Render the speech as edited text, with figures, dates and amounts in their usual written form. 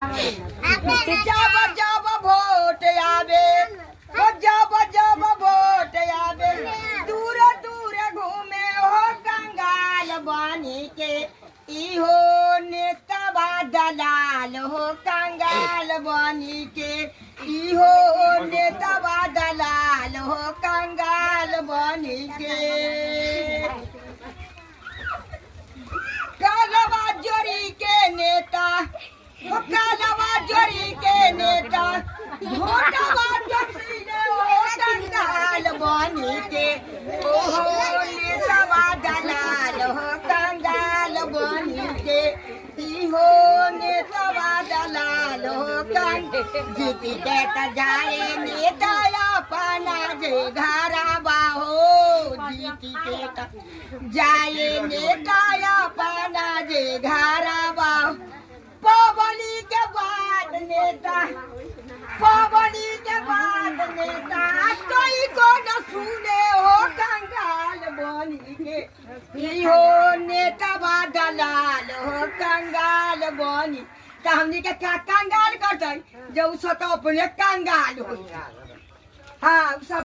जब जब वोट आवे जब जब वोट आवे दूर दूर घूमे हो कंगाल बनी के इहो नेता दलाल हो कंगाल बनी के इहो नेता दलाल हो कंगाल बनी के कालवा जोड़ी के नेता कालवा जोड़ी के नेता घोटवा जसीने हो कंगाल बनी के ओहो नेता दलाल हो कंगाल बनी के इहो नेता दलाल हो जीती के त जाए नेता अपना जे घरवा हो जीती के त जाए नेता अपना जे घरवा पवनी के बाद नेता पवनी के बाद नेता कोई को न सुने हो कंगाल बनी के इहो नेता दलाल हो कंगाल बनी त हमनी के क्या कंगाल करते जो सो तो अपने कंगाल हो हाँ सब